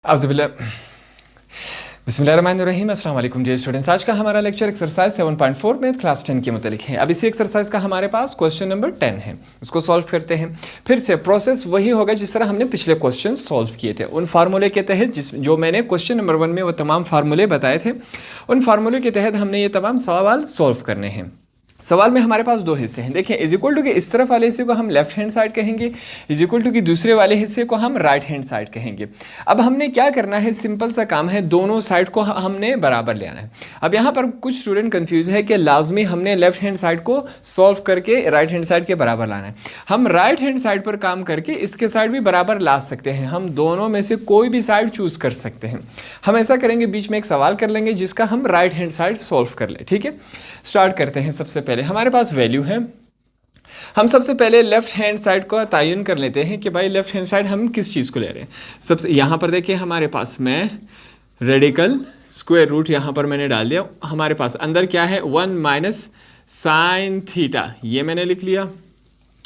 बिस्मिल्लाहिर्रहमानिर्रहीम। अस्सलाम वालेकुम डियर स्टूडेंट्स। आज का हमारा लेक्चर एक्सरसाइज 7.4 में क्लास 10 के मुतालिक है। अब इसी एक्सरसाइज का हमारे पास क्वेश्चन नंबर 10 है, इसको सॉल्व करते हैं। फिर से प्रोसेस वही होगा जिस तरह हमने पिछले क्वेश्चन सॉल्व किए थे, उन फार्मूले के तहत जो मैंने क्वेश्चन नंबर 1 में वो तमाम फार्मूले बताए थे, उन फार्मूले के तहत हमने ये तमाम सवाल सॉल्व करने हैं। सवाल में हमारे पास दो हिस्से हैं। देखिए, इज इक्वल टू के इस तरफ वाले हिस्से को हम लेफ्ट हैंड साइड कहेंगे, इज इक्वल टू के दूसरे वाले हिस्से को हम राइट हैंड साइड कहेंगे। अब हमने क्या करना है, सिंपल सा काम है, दोनों साइड को हमने बराबर ले आना है। अब यहाँ पर कुछ स्टूडेंट कंफ्यूज है कि लाजमी हमने लेफ्ट हैंड साइड को सॉल्व करके राइट हैंड साइड के बराबर लाना है। हम राइट हैंड साइड पर काम करके इसके साइड भी बराबर ला सकते हैं, हम दोनों में से कोई भी साइड चूज कर सकते हैं। हम ऐसा करेंगे, बीच में एक सवाल कर लेंगे जिसका हम राइट हैंड साइड सॉल्व कर ले। ठीक है, स्टार्ट करते हैं। सबसे पहले हमारे पास वैल्यू है, हम सबसे पहले लेफ्ट हैंड साइड को तयन कर लेते हैं कि भाई लेफ्ट हैंड साइड हम किस चीज़ को ले रहे हैं। सबसे यहाँ पर देखिए, हमारे पास मैं रेडिकल स्क्वायर रूट यहाँ पर मैंने डाल दिया। हमारे पास अंदर क्या है, 1 माइनस साइन थीटा, ये मैंने लिख लिया।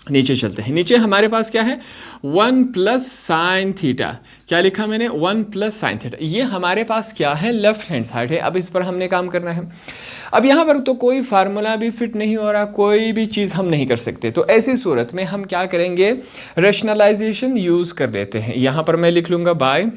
नीचे चलते हैं, नीचे हमारे पास क्या है, 1 प्लस साइन थीटा, क्या लिखा मैंने, 1 प्लस साइन थीटा। ये हमारे पास क्या है, लेफ्ट हैंड साइड है। अब इस पर हमने काम करना है। अब यहाँ पर तो कोई फार्मूला भी फिट नहीं हो रहा, कोई भी चीज़ हम नहीं कर सकते, तो ऐसी सूरत में हम क्या करेंगे, रेशनलाइजेशन यूज़ कर लेते हैं। यहाँ पर मैं लिख लूँगा बाय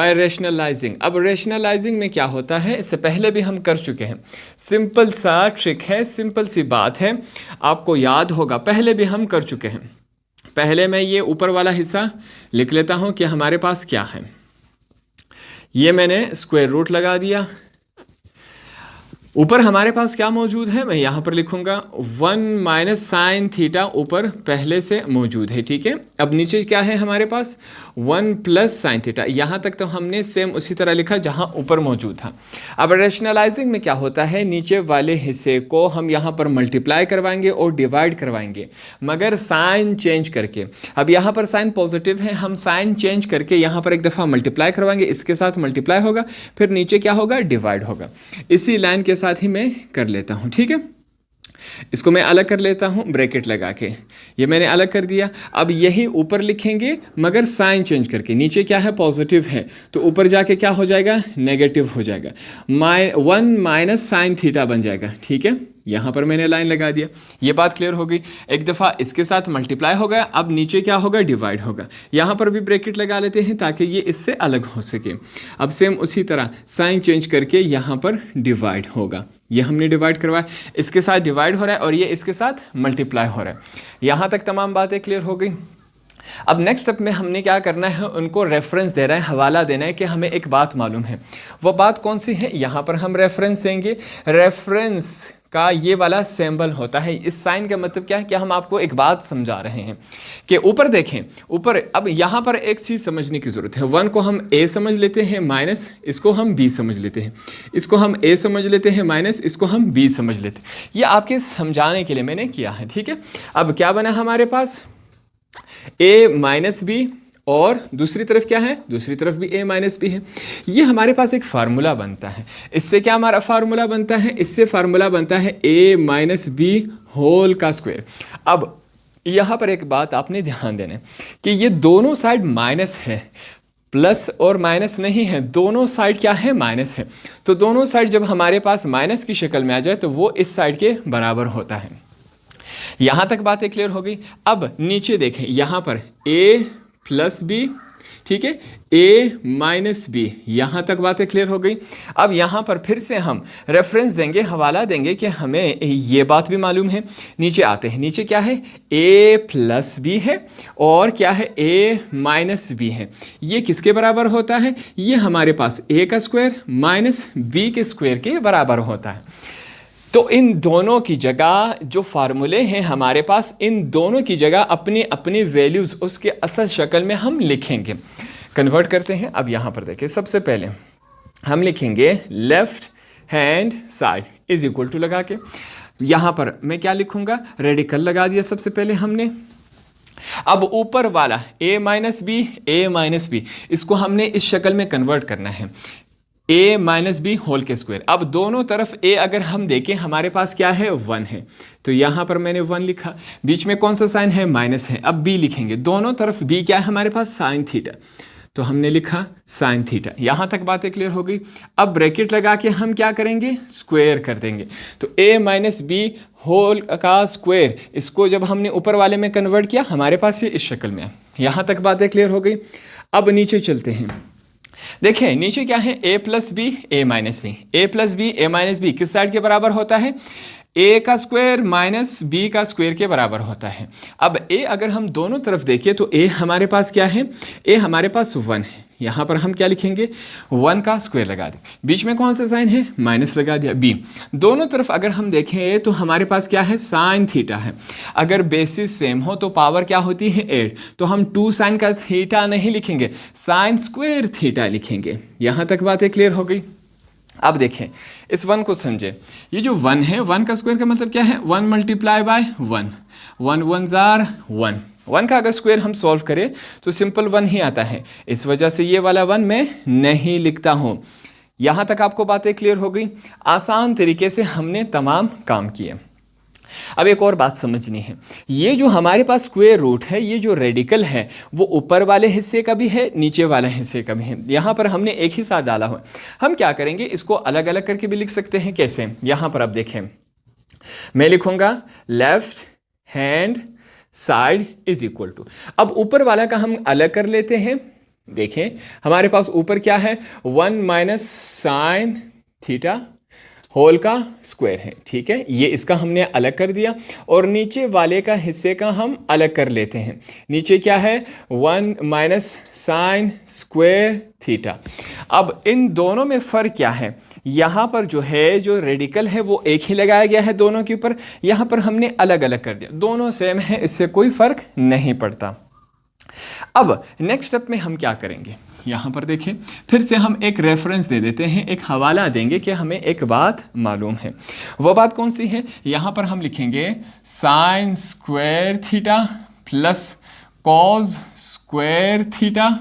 रेशनलाइजिंग। अब रेशनलाइजिंग में क्या होता है, इससे पहले भी हम कर चुके हैं। सिंपल सा ट्रिक है, सिंपल सी बात है, आपको याद होगा, पहले भी हम कर चुके हैं। पहले मैं ये ऊपर वाला हिस्सा लिख लेता हूँ कि हमारे पास क्या है। ये मैंने स्क्वायर रूट लगा दिया। ऊपर हमारे पास क्या मौजूद है, मैं यहाँ पर लिखूँगा 1 माइनस साइन थीटा ऊपर पहले से मौजूद है। ठीक है, अब नीचे क्या है हमारे पास, 1 प्लस साइन थीटा। यहाँ तक तो हमने सेम उसी तरह लिखा जहाँ ऊपर मौजूद था। अब रेशनलाइजिंग में क्या होता है, नीचे वाले हिस्से को हम यहाँ पर मल्टीप्लाई करवाएंगे और डिवाइड करवाएंगे, मगर साइन चेंज करके। अब यहाँ पर साइन पॉजिटिव है, हम साइन चेंज करके यहाँ पर एक दफ़ा मल्टीप्लाई करवाएंगे, इसके साथ मल्टीप्लाई होगा, फिर नीचे क्या होगा, डिवाइड होगा। इसी लाइन के साथ ही मैं कर लेता हूं। ठीक है, इसको मैं अलग कर लेता हूं ब्रैकेट लगा के, ये मैंने अलग कर दिया। अब यही ऊपर लिखेंगे मगर साइन चेंज करके, नीचे क्या है, पॉजिटिव है, तो ऊपर जाके क्या हो जाएगा, नेगेटिव हो जाएगा, 1 माइनस साइन थीटा बन जाएगा। ठीक है, यहाँ पर मैंने लाइन लगा दिया, ये बात क्लियर हो गई। एक दफ़ा इसके साथ मल्टीप्लाई हो गया, अब नीचे क्या होगा, डिवाइड होगा। यहाँ पर भी ब्रैकेट लगा लेते हैं ताकि ये इससे अलग हो सके। अब सेम उसी तरह साइन चेंज करके यहाँ पर डिवाइड होगा, ये हमने डिवाइड करवाया, इसके साथ डिवाइड हो रहा है और ये इसके साथ मल्टीप्लाई हो रहा है। यहाँ तक तमाम बातें क्लियर हो गई। अब नेक्स्ट स्टेप में हमने क्या करना है, उनको रेफरेंस देना है, हवाला देना है कि हमें एक बात मालूम है। वो बात कौन सी है, यहाँ पर हम रेफरेंस देंगे। रेफरेंस का ये वाला सिंबल होता है, इस साइन का मतलब क्या है कि हम आपको एक बात समझा रहे हैं कि ऊपर देखें, ऊपर अब यहाँ पर एक चीज़ समझने की ज़रूरत है। 1 को हम a समझ लेते हैं माइनस, इसको हम b समझ लेते हैं, इसको हम a समझ लेते हैं माइनस, इसको हम b समझ लेते हैं। ये आपके समझाने के लिए मैंने किया है। ठीक है, अब क्या बना हमारे पास, a माइनस बी, और दूसरी तरफ क्या है, दूसरी तरफ भी a माइनस बी है। ये हमारे पास एक फार्मूला बनता है। इससे क्या हमारा फार्मूला बनता है, इससे फार्मूला बनता है a माइनस बी होल का स्क्वायर। अब यहाँ पर एक बात आपने ध्यान देना कि ये दोनों साइड माइनस है, प्लस और माइनस नहीं है, दोनों साइड क्या है, माइनस है। तो दोनों साइड जब हमारे पास माइनस की शक्ल में आ जाए तो वो इस साइड के बराबर होता है। यहाँ तक बातें क्लियर हो गई। अब नीचे देखें, यहाँ पर a प्लस बी, ठीक है, a माइनस बी, यहाँ तक बातें क्लियर हो गई। अब यहाँ पर फिर से हम रेफरेंस देंगे, हवाला देंगे कि हमें ये बात भी मालूम है। नीचे आते हैं, नीचे क्या है, a प्लस बी है और क्या है, a माइनस बी है। ये किसके बराबर होता है, ये हमारे पास a का स्क्वायर माइनस b के स्क्वायर के बराबर होता है। तो इन दोनों की जगह जो फार्मूले हैं हमारे पास, इन दोनों की जगह अपनी अपनी वैल्यूज़ उसके असल शक्ल में हम लिखेंगे, कन्वर्ट करते हैं। अब यहाँ पर देखिए, सबसे पहले हम लिखेंगे left hand side is equal to लगा के, यहाँ पर मैं क्या लिखूँगा, रेडिकल लगा दिया सबसे पहले हमने। अब ऊपर वाला a माइनस बी, इसको हमने इस शक्ल में कन्वर्ट करना है। a माइनस बी होल के स्क्वायर। अब दोनों तरफ a अगर हम देखें हमारे पास क्या है 1 है, तो यहाँ पर मैंने 1 लिखा, बीच में कौन सा साइन है माइनस है। अब b लिखेंगे, दोनों तरफ b क्या है हमारे पास साइन थीटा, तो हमने लिखा साइन थीटा। यहाँ तक बातें क्लियर हो गई। अब ब्रैकेट लगा के हम क्या करेंगे स्क्वायर कर देंगे, तो a माइनस बी होल का स्क्वायर, इसको जब हमने ऊपर वाले में कन्वर्ट किया हमारे पास ये इस शक्ल में है। यहाँ तक बातें क्लियर हो गई। अब नीचे चलते हैं, देखें नीचे क्या है a plus B A minus B, A plus B A minus B किस साइड के बराबर होता है, a का स्क्वायर माइनस b का स्क्वायर के बराबर होता है। अब a अगर हम दोनों तरफ देखें तो a हमारे पास क्या है, a हमारे पास 1 है, यहाँ पर हम क्या लिखेंगे 1 का स्क्वायर लगा दें, बीच में कौन सा साइन है माइनस लगा दिया। b दोनों तरफ अगर हम देखें तो हमारे पास क्या है साइन थीटा है, अगर बेसिस सेम हो तो पावर क्या होती है 8, तो हम 2 साइन का थीटा नहीं लिखेंगे, साइन स्क्वायर थीटा लिखेंगे। यहाँ तक बातें क्लियर हो गई। अब देखें इस 1 को समझे, ये जो 1 है 1 का स्क्वायर का मतलब क्या है 1 मल्टीप्लाई बाय 1, 1 1 जार 1, 1 का अगर स्क्वायर हम सॉल्व करें तो सिंपल 1 ही आता है, इस वजह से ये वाला 1 मैं नहीं लिखता हूँ। यहाँ तक आपको बातें क्लियर हो गई। आसान तरीके से हमने तमाम काम किए। अब एक और बात समझनी है, ये जो हमारे पास स्क्वायर रूट है, ये जो रेडिकल है वो ऊपर वाले हिस्से का भी है नीचे वाले हिस्से का भी है। यहाँ पर हमने एक ही साथ डाला हुआ है, हम क्या करेंगे इसको अलग अलग करके भी लिख सकते हैं। कैसे, यहाँ पर आप देखें मैं लिखूंगा left hand side is equal to, अब ऊपर वाला का हम अलग कर लेते हैं। देखें हमारे पास ऊपर क्या है 1 माइनस साइन थीटा होल का स्क्वायर है, ठीक है, ये इसका हमने अलग कर दिया, और नीचे वाले का हिस्से का हम अलग कर लेते हैं। नीचे क्या है 1 माइनस साइन स्क्वायर थीटा। अब इन दोनों में फ़र्क क्या है, यहाँ पर जो है जो रेडिकल है वो एक ही लगाया गया है दोनों के ऊपर, यहाँ पर हमने अलग अलग कर दिया, दोनों सेम है, इससे कोई फ़र्क नहीं पड़ता। अब नेक्स्ट स्टेप में हम क्या करेंगे, यहाँ पर देखें फिर से हम एक रेफरेंस दे देते हैं, एक हवाला देंगे कि हमें एक बात मालूम है। वो बात कौन सी है, यहाँ पर हम लिखेंगे sine square theta plus cos square theta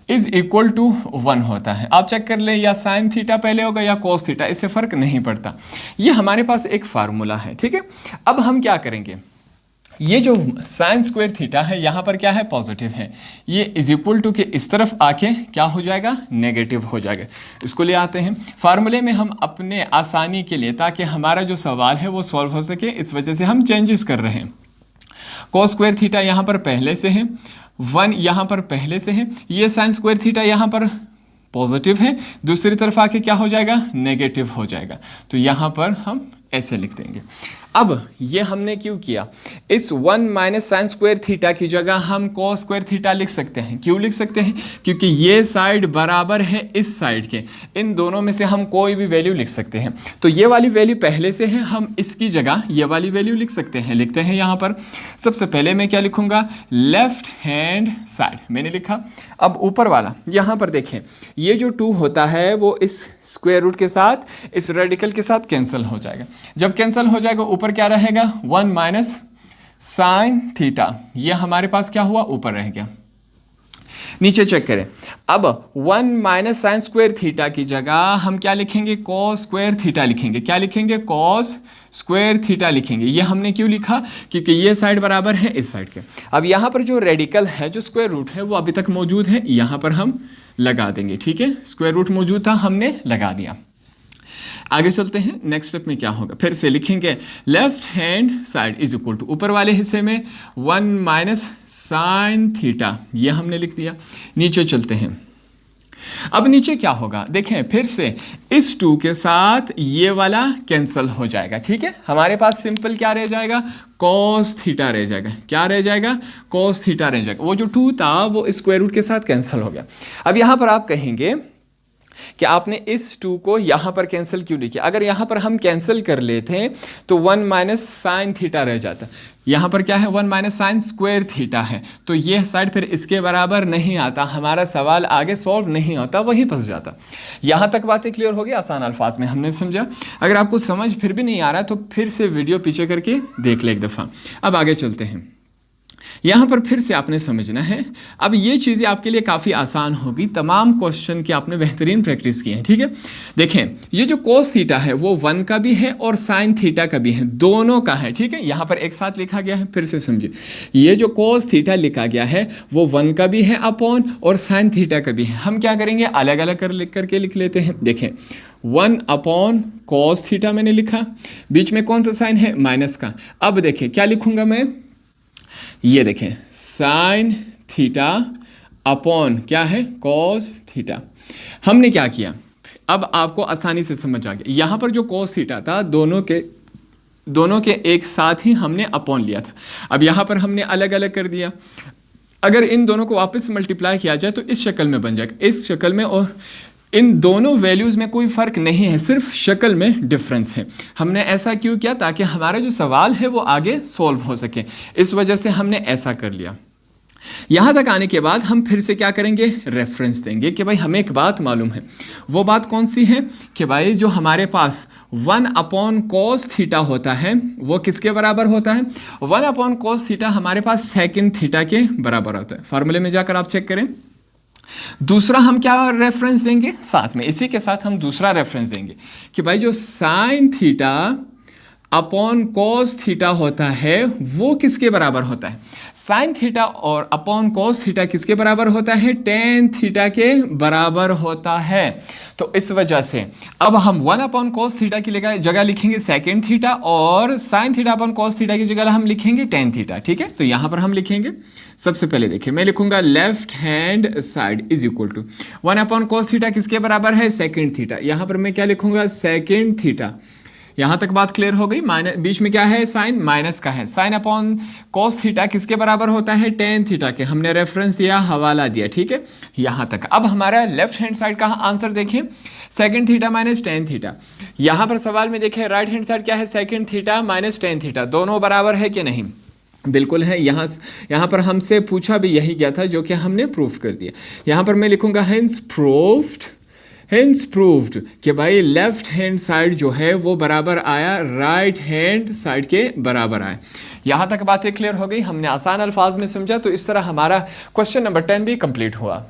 is equal to 1 होता है। आप चेक कर ले, या साइन थीटा पहले होगा या कॉस थीटा, इससे फ़र्क नहीं पड़ता। ये हमारे पास एक फार्मूला है, ठीक है। अब हम क्या करेंगे, ये जो साइन स्क्वायर थीटा है यहाँ पर क्या है पॉजिटिव है, ये इज इक्वल टू के इस तरफ आके क्या हो जाएगा नेगेटिव हो जाएगा। इसको ले आते हैं फार्मूले में हम अपने आसानी के लिए, ताकि हमारा जो सवाल है वो सॉल्व हो सके, इस वजह से हम चेंजेस कर रहे हैं। कॉस स्क्वायर थीटा यहाँ पर पहले से है, 1 यहाँ पर पहले से है, ये साइन स्क्वायर थीटा यहाँ पर पॉजिटिव है, दूसरी तरफ आके क्या हो जाएगा नेगेटिव हो जाएगा, तो यहाँ पर हम ऐसे लिख देंगे। अब ये हमने क्यों किया, इस 1 माइनस साइन स्क्वायर थीटा की जगह हम कॉस स्क्वायर थीटा लिख सकते हैं। क्यों लिख सकते हैं, क्योंकि ये साइड बराबर है इस साइड के, इन दोनों में से हम कोई भी वैल्यू लिख सकते हैं। तो ये वाली वैल्यू पहले से है, हम इसकी जगह ये वाली वैल्यू लिख सकते हैं। लिखते हैं यहाँ पर, सबसे पहले मैं क्या लिखूंगा लेफ्ट हैंड साइड, मैंने लिखा। अब ऊपर वाला यहाँ पर देखें, ये जो 2 होता है वो इस स्क्वायर रूट के साथ इस रेडिकल के साथ कैंसिल हो जाएगा। जब कैंसिल हो जाएगा ऊपर क्या रहेगा 1 माइनस साइन थीटा, ये हमारे पास क्या हुआ ऊपर रह गया। नीचे चेक करें, अब 1 माइनस साइन स्क्वायर थीटा की जगह हम क्या लिखेंगे कॉस स्क्वायर थीटा लिखेंगे। क्या लिखेंगे कॉस स्क्वायर थीटा लिखेंगे। ये हमने क्यों लिखा, क्योंकि ये साइड बराबर है इस साइड के। अब यहाँ पर जो रेडिकल है जो स्क्वायर रूट है वो अभी तक मौजूद है, यहाँ पर हम लगा देंगे, ठीक है। स्क्वायर रूट मौजूद था, हमने लगा दिया। आगे चलते हैं, नेक्स्ट स्टेप में क्या होगा, फिर से लिखेंगे left hand side is equal to, ऊपर वाले हिस्से में 1 माइनस साइन थीटा, ये हमने लिख दिया। नीचे चलते हैं, अब नीचे क्या होगा देखें, फिर से इस 2 के साथ ये वाला कैंसिल हो जाएगा, ठीक है। हमारे पास सिंपल क्या रह जाएगा कॉस थीटा रह जाएगा। क्या रह जाएगा कॉस थीटा रह जाएगा। वो जो 2 था वो स्क्वायर रूट के साथ कैंसिल हो गया। अब यहाँ पर आप कहेंगे कि आपने इस 2 को यहाँ पर कैंसिल क्यों नहीं किया। अगर यहाँ पर हम कैंसिल कर लेते तो 1 माइनस साइन थीटा रह जाता। यहाँ पर क्या है 1 माइनस साइन स्क्वायर थीटा है, तो ये साइड फिर इसके बराबर नहीं आता, हमारा सवाल आगे सॉल्व नहीं होता, वहीं फंस जाता। यहाँ तक बातें क्लियर हो गई, आसान अल्फाज में हमने समझा। अगर आपको समझ फिर भी नहीं आ रहा तो फिर से वीडियो पीछे करके देख ले एक दफ़ा। अब आगे चलते हैं। यहाँ पर फिर से आपने समझना है। अब ये चीज़ें आपके लिए काफ़ी आसान होगी, तमाम क्वेश्चन की आपने बेहतरीन प्रैक्टिस की है, ठीक है। देखें, ये जो कोस थीटा है वो 1 का भी है और साइन थीटा का भी है, दोनों का है, ठीक है। यहाँ पर एक साथ लिखा गया है, फिर से समझिए, ये जो कोस थीटा लिखा गया है वो 1 का भी है अपॉन और साइन थीटा का भी है। हम क्या करेंगे, अलग अलग करके लिख लेते हैं। देखें, 1 अपॉन कॉस थीटा मैंने लिखा, बीच में कौन सा साइन है, माइनस का। अब देखें क्या लिखूंगा मैं, ये देखें साइन थीटा अपॉन क्या है, कॉस थीटा। हमने क्या किया, अब आपको आसानी से समझ आ गया। यहाँ पर जो कॉस थीटा था दोनों के एक साथ ही हमने अपॉन लिया था। अब यहाँ पर हमने अलग अलग कर दिया। अगर इन दोनों को वापस मल्टीप्लाई किया जाए तो इस शक्ल में बन जाएगा, इस शक्ल में, और इन दोनों वैल्यूज़ में कोई फ़र्क नहीं है, सिर्फ शक्ल में डिफरेंस है। हमने ऐसा क्यों किया, ताकि हमारा जो सवाल है वो आगे सॉल्व हो सके, इस वजह से हमने ऐसा कर लिया। यहाँ तक आने के बाद हम फिर से क्या करेंगे, रेफरेंस देंगे कि भाई हमें एक बात मालूम है। वो बात कौन सी है कि भाई जो हमारे पास 1 अपॉन कॉस थीटा होता है वो किसके बराबर होता है, 1 अपॉन कॉस थीटा हमारे पास सेकंड थीटा के बराबर होता है। फार्मूले में जाकर आप चेक करें। दूसरा हम क्या रेफरेंस देंगे, साथ में इसी के साथ हम दूसरा रेफरेंस देंगे कि भाई जो sine theta upon cos theta होता है वो किसके बराबर होता है, साइन थीटा और अपॉन कॉस थीटा किसके बराबर होता है, टेन थीटा के बराबर होता है। तो इस वजह से अब हम 1 अपॉन कॉस थीटा की जगह लिखेंगे सेकेंड थीटा, और sine theta upon cos theta की जगह हम लिखेंगे टेन थीटा, ठीक है। तो यहाँ पर हम लिखेंगे, सबसे पहले देखिए मैं लिखूंगा left hand side is equal to 1 upon cos theta किसके बराबर है, सेकेंड थीटा। यहाँ पर मैं क्या लिखूंगा, सेकेंड थीटा। यहाँ तक बात क्लियर हो गई। माइनस, बीच में क्या है, साइन, माइनस का है। साइन अपॉन कॉस थीटा किसके बराबर होता है, टेन थीटा के। हमने रेफरेंस दिया, हवाला दिया, ठीक है, यहाँ तक। अब हमारा लेफ्ट हैंड साइड का आंसर देखिए, second theta minus tan theta. यहाँ पर सवाल में देखिए राइट हैंड साइड क्या है, second theta minus tan theta, दोनों बराबर है कि नहीं, बिल्कुल है। यहाँ पर हमसे पूछा भी यही गया था, जो कि हमने प्रूफ कर दिया। यहाँ पर मैं लिखूंगा हेंस प्रूव्ड कि भाई लेफ्ट हैंड साइड जो है वो बराबर आया राइट हैंड साइड के बराबर आया। यहाँ तक बातें क्लियर हो गई, हमने आसान अल्फाज में समझा। तो इस तरह हमारा क्वेश्चन नंबर 10 भी कंप्लीट हुआ।